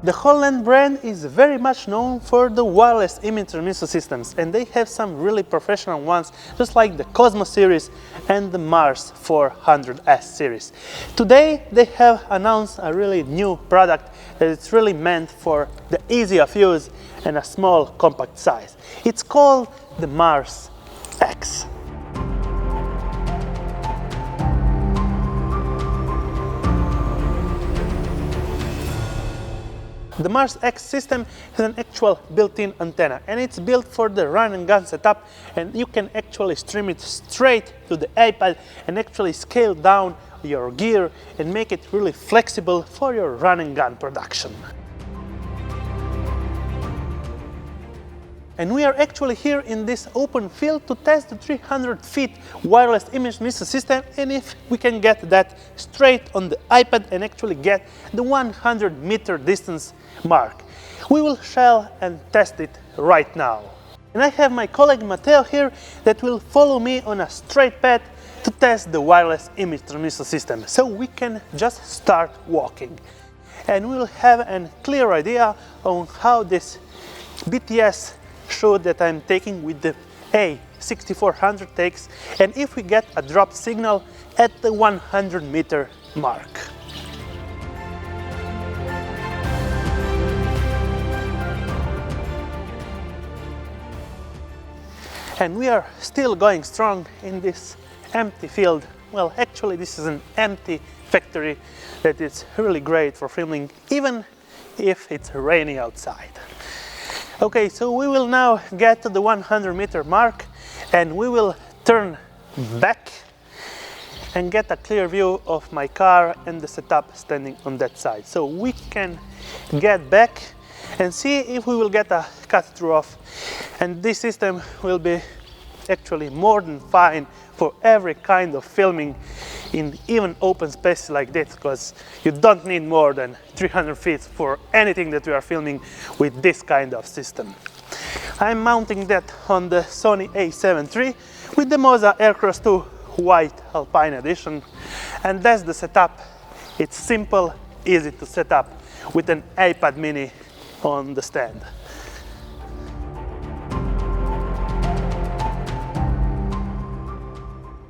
The Hollyland brand is very much known for the wireless image transmission systems, and they have some really professional ones, just like the Cosmos series and the MAURO'S 400S series. Today they have announced a really new product that is really meant for the easy of use and a small compact size. It's called the MARS X. The MARS X system has an actual built-in antenna, and it's built for the run and gun setup, and you can actually stream it straight to the iPad and actually scale down your gear and make it really flexible for your run and gun production. And we are actually here in this open field to test the 300 feet wireless image transmission system, and if we can get that straight on the iPad and actually get the 100-meter distance mark. We will shell and test it right now. And I have my colleague Matteo here that will follow me on a straight path to test the wireless image transmission system. So we can just start walking. And we will have a clear idea on how this BTS shoot that I'm taking with the A6400 takes, and if we get a drop signal at the 100-meter mark. And we are still going strong in this empty field. Well, actually this is an empty factory that is really great for filming, even if it's rainy outside. Okay, so we will now get to the 100-meter mark, and we will turn back and get a clear view of my car and the setup standing on that side. So we can get back and see if we will get a cut-through off, and this system will be actually more than fine for every kind of filming in even open spaces like this, because you don't need more than 300 feet for anything that we are filming with this kind of system. I'm mounting that on the Sony a7 III with the Moza Aircross 2 White Alpine Edition, and that's the setup. It's simple, easy to set up with an iPad mini on the stand.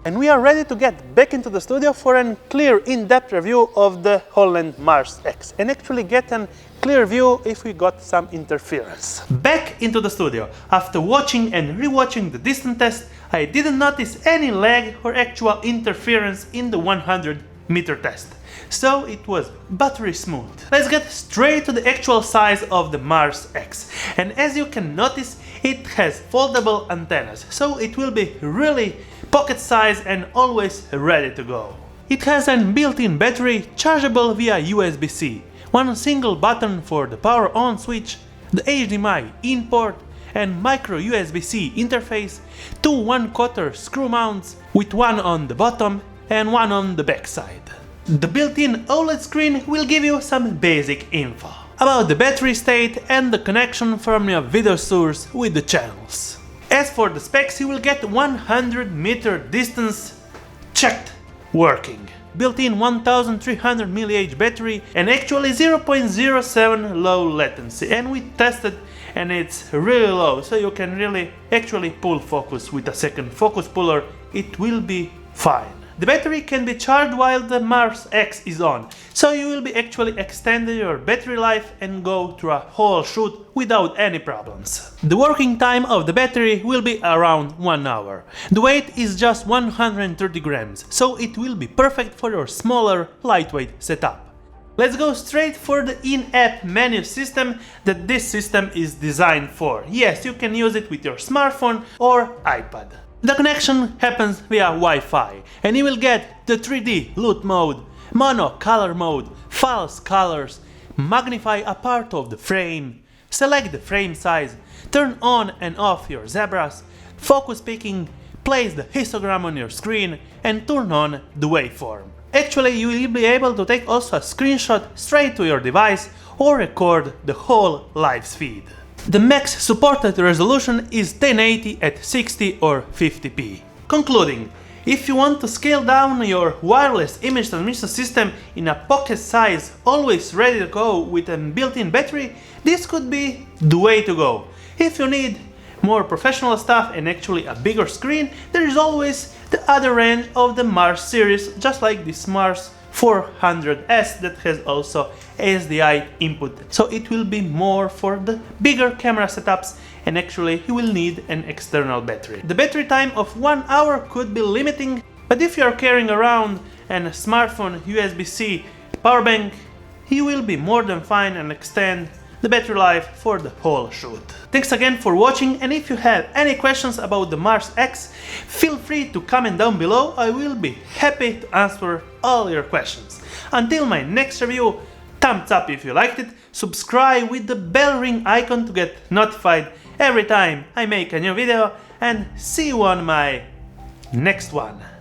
And we are ready to get back into the studio for a clear, in-depth review of the Hollyland MARS X, and actually get a clear view if we got some interference. Back into the studio. After watching and rewatching the distance test, I didn't notice any lag or actual interference in the 100-meter test. So it was buttery smooth. Let's get straight to the actual size of the MARS X. And as you can notice, it has foldable antennas, so it will be really pocket size and always ready to go. It has a built-in battery chargeable via USB-C, one single button for the power on switch, the HDMI in port, and micro USB-C interface, two 1/4 screw mounts with one on the bottom and one on the back side. The built-in OLED screen will give you some basic info about the battery state and the connection from your video source with the channels. As for the specs, you will get 100-meter distance checked working, built-in 1300 mAh battery, and actually 0.07 low latency, and we tested and it's really low, so you can really actually pull focus with a second focus puller. It will be fine. The battery can be charged while the MARS X is on, so you will be actually extending your battery life and go through a whole shoot without any problems. The working time of the battery will be around 1 hour. The weight is just 130 grams, so it will be perfect for your smaller, lightweight setup. Let's go straight for the in-app menu system that this system is designed for. Yes, you can use it with your smartphone or iPad. The connection happens via Wi-Fi, and you will get the 3D loot mode, mono color mode, false colors, magnify a part of the frame, select the frame size, turn on and off your zebras, focus picking, place the histogram on your screen, and turn on the waveform. Actually, you will be able to take also a screenshot straight to your device or record the whole live feed. The max supported resolution is 1080 at 60 or 50p. Concluding, If you want to scale down your wireless image transmission system in a pocket size, always ready to go with a built-in battery, this could be the way to go. If you need more professional stuff and actually a bigger screen, there is always the other range of the MARS series, just like this MARS 400S that has also SDI input. So it will be more for the bigger camera setups, and actually you will need an external battery. The battery time of 1 hour could be limiting, but if you are carrying around a smartphone USB-C power bank, you will be more than fine and extend the battery life for the whole shoot. Thanks again for watching, and if you have any questions about the MARS X, feel free to comment down below. I will be happy to answer all your questions. Until my next review, thumbs up if you liked it, subscribe with the bell ring icon to get notified every time I make a new video, and see you on my next one.